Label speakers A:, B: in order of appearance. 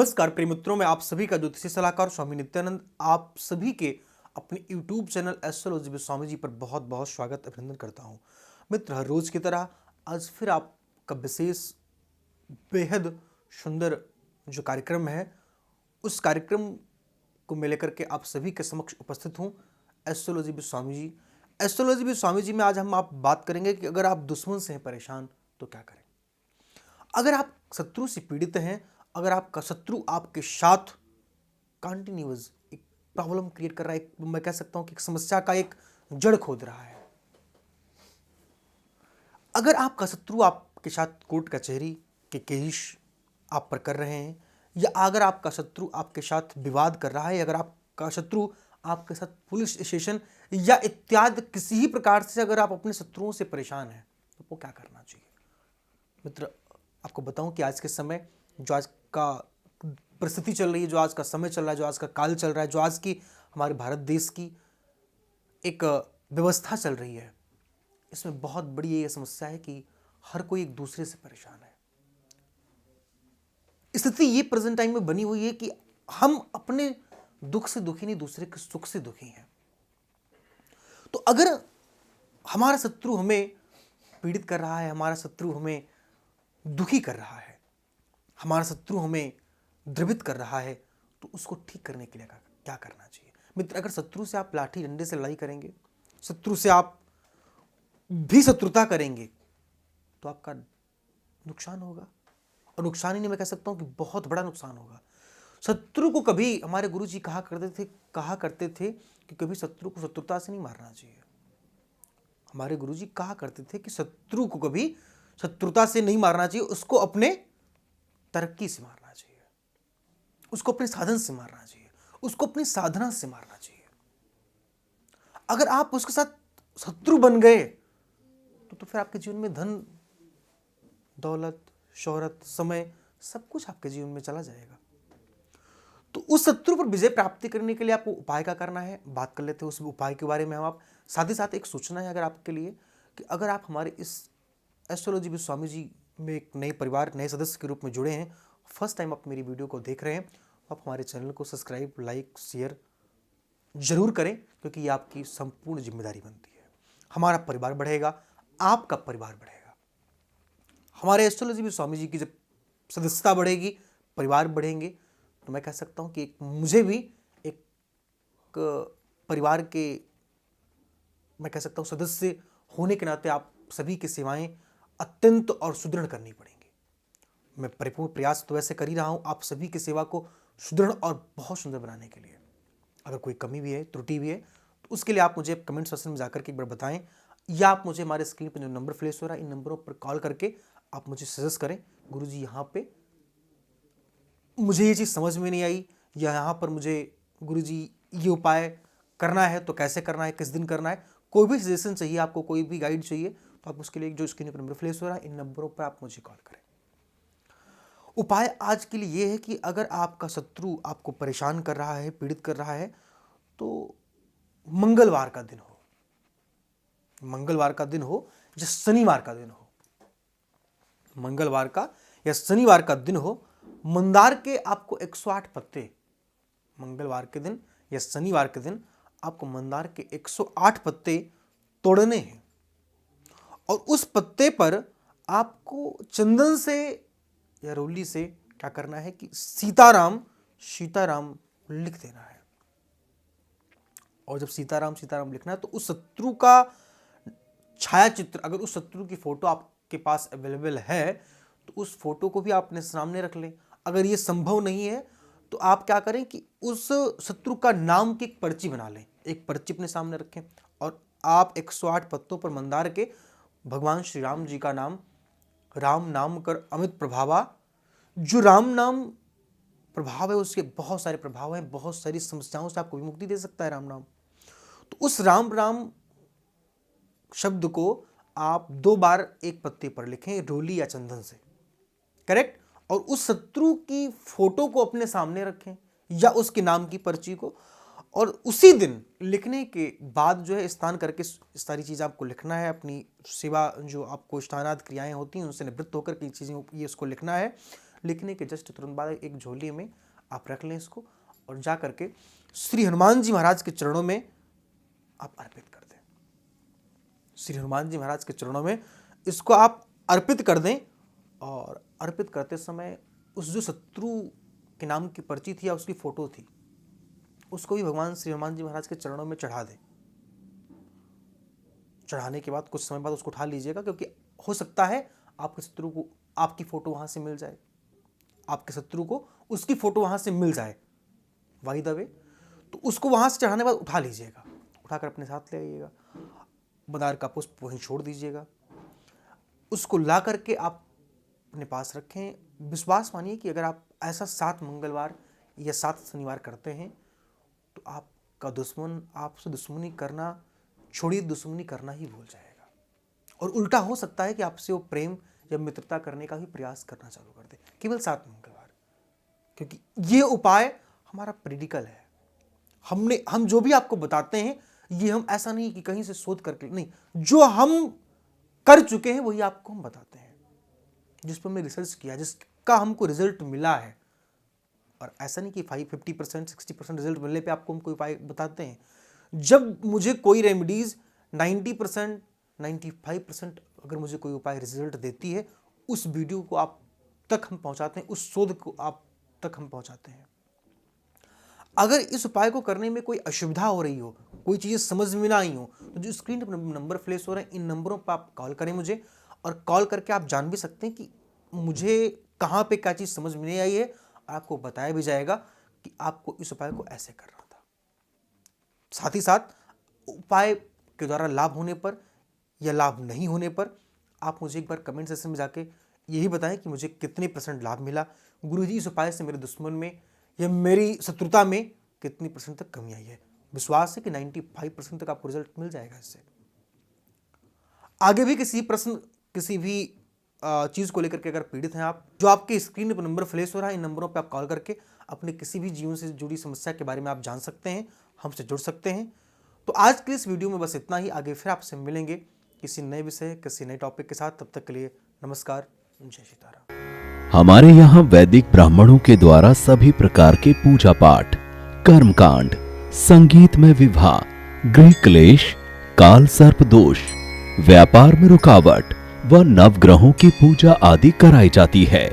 A: नमस्कार प्रिय मित्रों, मैं आप सभी का ज्योतिषी सलाहकार स्वामी नित्यानंद आप सभी के अपने YouTube channel astrology with Swami जी पर बहुत बहुत स्वागत अभिनंदन करता हूं। मित्र, हर रोज की तरह आज फिर आपका विशेष बेहद सुंदर जो कार्यक्रम है, उस कार्यक्रम को मैं लेकर के आप सभी के समक्ष उपस्थित हूं। Astrology with Swami ji. Astrology with Swami ji में आज हम आप बात करेंगे कि अगर आप दुश्मन से हैं परेशान तो क्या करें। अगर आप शत्रु से पीड़ित हैं, अगर आपका शत्रु आपके साथ कंटिन्यूअस एक प्रॉब्लम क्रिएट कर रहा है, मैं कह सकता हूं कि एक समस्या का एक जड़ खोद रहा है, अगर आपका शत्रु आपके साथ कोर्ट कचहरी के केस आप पर कर रहे हैं, या अगर आपका शत्रु आपके साथ विवाद कर रहा है, अगर आपका शत्रु आपके साथ पुलिस स्टेशन या इत्यादि किसी ही प्रकार से अगर आप अपने शत्रुओं से परेशान हैं तो वो क्या करना चाहिए। मित्र, आपको बताऊं कि आज के समय जो आज का परिस्थिति चल रही है, जो आज का समय चल रहा है, जो आज का काल चल रहा है, जो आज की हमारे भारत देश की एक व्यवस्था चल रही है, इसमें बहुत बड़ी ये समस्या है कि हर कोई एक दूसरे से परेशान है। स्थिति ये प्रेजेंट टाइम में बनी हुई है कि हम अपने दुख से दुखी नहीं, दूसरे के सुख से दुखी हैं। तो अगर हमारा शत्रु हमें पीड़ित कर रहा है, हमारा शत्रु हमें दुखी कर रहा है, हमारा शत्रु हमें द्रवित कर रहा है, तो उसको ठीक करने के लिए क्या करना चाहिए। मित्र, अगर शत्रु से आप लाठी डंडे से लड़ाई करेंगे, शत्रु से आप भी शत्रुता करेंगे, तो आपका नुकसान होगा, और नुकसान ही नहीं, मैं कह सकता हूं कि बहुत बड़ा नुकसान होगा। शत्रु को कभी हमारे गुरुजी कहा करते थे कि कभी शत्रु को शत्रुता से नहीं मारना चाहिए। हमारे गुरुजी कहा करते थे कि शत्रु को कभी शत्रुता से नहीं मारना चाहिए, उसको अपने तरक्की से मारना चाहिए, उसको अपने साधन से मारना चाहिए, उसको अपनी साधना से मारना चाहिए। अगर आप उसके साथ शत्रु बन गए तो फिर आपके जीवन में धन दौलत शोहरत समय सब कुछ आपके जीवन में चला जाएगा। तो उस शत्रु पर विजय प्राप्ति करने के लिए आपको उपाय क्या करना है, बात कर लेते हैं उस उपाय के बारे में। हम आप साथ ही साथ एक सूचना है अगर आपके लिए कि अगर आप हमारे इस एस्ट्रोलॉजी विद स्वामी जी में एक नए परिवार, नए सदस्य के रूप में जुड़े हैं, फर्स्ट टाइम आप मेरी वीडियो को देख रहे हैं, आप हमारे चैनल को सब्सक्राइब, लाइक, शेयर जरूर करें, क्योंकि ये आपकी संपूर्ण जिम्मेदारी बनती है। हमारा परिवार बढ़ेगा, आपका परिवार बढ़ेगा। हमारे एस्ट्रोलॉजी विद स्वामी जी की जब सदस्यता बढ़ेगी, परिवार बढ़ेंगे, तो मैं कह सकता हूं कि मुझे भी एक परिवार के, मैं कह सकता हूं, सदस्य होने के नाते आप सभी की सेवाएं अत्यंत और सुदृढ़ करनी पड़ेंगी। मैं परिपूर्ण प्रयास तो वैसे कर ही रहा हूं आप सभी की सेवा को सुदृढ़ और बहुत सुंदर बनाने के लिए। अगर कोई कमी भी है, त्रुटि भी है, तो उसके लिए आप मुझे कमेंट सेक्शन में जाकर के एक बार बताएं, या आप मुझे हमारे स्क्रीन पर जो नंबर फ्लैश हो रहा है, इन नंबरों पर कॉल करके आप मुझे सजेस्ट करें, गुरुजी यहाँ पे मुझे ये चीज़ समझ में नहीं आई, या यहाँ पर मुझे गुरुजी ये उपाय करना है तो कैसे करना है, किस दिन करना है, कोई भी सजेशन चाहिए आपको, कोई भी गाइड चाहिए, तो आप उसके लिए जो स्क्रीन पर नंबर फ्लैश हो रहा है, इन नंबरों पर आप मुझे कॉल करें। उपाय आज के लिए ये है कि अगर आपका शत्रु आपको परेशान कर रहा है, पीड़ित कर रहा है, तो मंगलवार का दिन हो, मंगलवार का दिन हो या शनिवार का दिन हो, मंगलवार का या शनिवार का दिन हो, मंदार के आपको 108 पत्ते, मंगलवार के दिन या शनिवार के दिन आपको मंदार के 108 पत्ते तोड़ने हैं, और उस पत्ते पर आपको चंदन से या रोली से क्या करना है कि सीताराम सीताराम लिख देना है। और जब सीताराम सीताराम लिखना है, तो उस शत्रु का छाया चित्र, अगर उस शत्रु की फोटो आपके पास अवेलेबल है तो उस फोटो को भी आप अपने सामने रख लें। अगर ये संभव नहीं है तो आप क्या करें कि उस शत्रु का नाम की एक पर्ची बना लें, एक पर्ची अपने सामने रखें, और आप 108 पत्तों पर मंदार के भगवान श्री राम जी का नाम, राम नाम कर अमित प्रभावा, जो राम नाम प्रभाव है उसके बहुत सारे प्रभाव हैं, बहुत सारी समस्याओं से आपको विमुक्ति दे सकता है राम नाम। तो उस राम राम शब्द को आप 2 बार एक पत्ते पर लिखें, रोली या चंदन से, करेक्ट, और उस शत्रु की फोटो को अपने सामने रखें या उसके नाम की पर्ची को, और उसी दिन लिखने के बाद जो है स्नान करके सारी चीज़ आपको लिखना है, अपनी सेवा जो आपको स्नानादि क्रियाएं होती हैं उनसे निवृत्त होकर की चीज़ें ये उसको लिखना है। लिखने के जस्ट तुरंत बाद एक झोली में आप रख लें इसको और जा करके श्री हनुमान जी महाराज के चरणों में आप अर्पित कर दें। श्री हनुमान जी महाराज के चरणों में इसको आप अर्पित कर दें और अर्पित करते समय उस जो शत्रु के नाम की पर्ची थी या उसकी फोटो थी उसको भी भगवान श्री हनुमान जी महाराज के चरणों में चढ़ा दें। चढ़ाने के बाद कुछ समय बाद उसको उठा लीजिएगा, क्योंकि हो सकता है आपके शत्रु को आपकी फोटो वहां से मिल जाए, आपके शत्रु को उसकी फोटो वहां से मिल जाए वाई द वे। तो उसको वहां से चढ़ाने के बाद उठा लीजिएगा, उठाकर अपने साथ ले आइएगा, मंदार का पुष्प वहीं छोड़ दीजिएगा, उसको ला करके आप अपने पास रखें। विश्वास मानिए कि अगर आप ऐसा 7 मंगलवार या 7 शनिवार करते हैं तो आपका दुश्मन आपसे दुश्मनी करना छोड़िए, दुश्मनी करना ही भूल जाएगा और उल्टा हो सकता है कि आपसे वो प्रेम या मित्रता करने का भी प्रयास करना चालू कर दे, केवल 7 मंगलवार। क्योंकि ये उपाय हमारा प्रेडिकल है। हम जो भी आपको बताते हैं ये हम ऐसा नहीं कि कहीं से शोध करके, नहीं, जो हम कर चुके हैं वही आपको हम बताते हैं, जिस पर हमने रिसर्च किया, जिसका हमको रिजल्ट मिला है। और ऐसा नहीं कि 50% 60% रिजल्ट मिलने पे आपको हम कोई उपाय बताते हैं। जब मुझे कोई रेमेडीज 90% 95% अगर मुझे कोई उपाय रिजल्ट देती है, उस वीडियो को आप तक हम पहुंचाते हैं, उस शोध को आप तक हम पहुंचाते हैं। अगर इस उपाय को करने में कोई असुविधा हो रही हो, कोई चीज़ समझ में ना आई हो, तो जो स्क्रीन पर नंबर फ्लैश हो रहे हैं इन नंबरों पर आप कॉल करें मुझे, और कॉल करके आप जान भी सकते हैं कि मुझे कहाँ पे क्या चीज़ समझ में नहीं आई है, और आपको बताया भी जाएगा कि आपको इस उपाय को ऐसे करना था। साथ ही साथ उपाय के द्वारा लाभ होने पर या लाभ नहीं होने पर आप मुझे एक बार कमेंट सेक्शन में जाके यही बताएं कि मुझे कितने % लाभ मिला, गुरुजी इस उपाय से मेरे दुश्मन में या मेरी शत्रुता में कितनी % तक कमी आई है। विश्वास है कि 95% तक आपको रिजल्ट मिल जाएगा इससे। आगे भी किसी प्रश्न, किसी भी चीज़ को लेकर के अगर पीड़ित हैं आप, जो आपके स्क्रीन पर नंबर फ्लैश हो रहा है, इन नंबरों पर आप कॉल करके अपने किसी भी जीवन से जुड़ी समस्या के बारे में आप जान सकते हैं, हमसे जुड़ सकते हैं। तो आज के इस वीडियो में बस इतना ही। आगे फिर आपसे मिलेंगे किसी नए विषय, किसी नए टॉपिक के साथ। तब तक के लिए नमस्कार, जय सीताराम।
B: हमारे यहाँ वैदिक ब्राह्मणों के द्वारा सभी प्रकार के पूजा पाठ, कर्मकांड, संगीत में विवाह, गृह क्लेश, काल सर्प दोष, व्यापार में रुकावट व नवग्रहों की पूजा आदि कराई जाती है।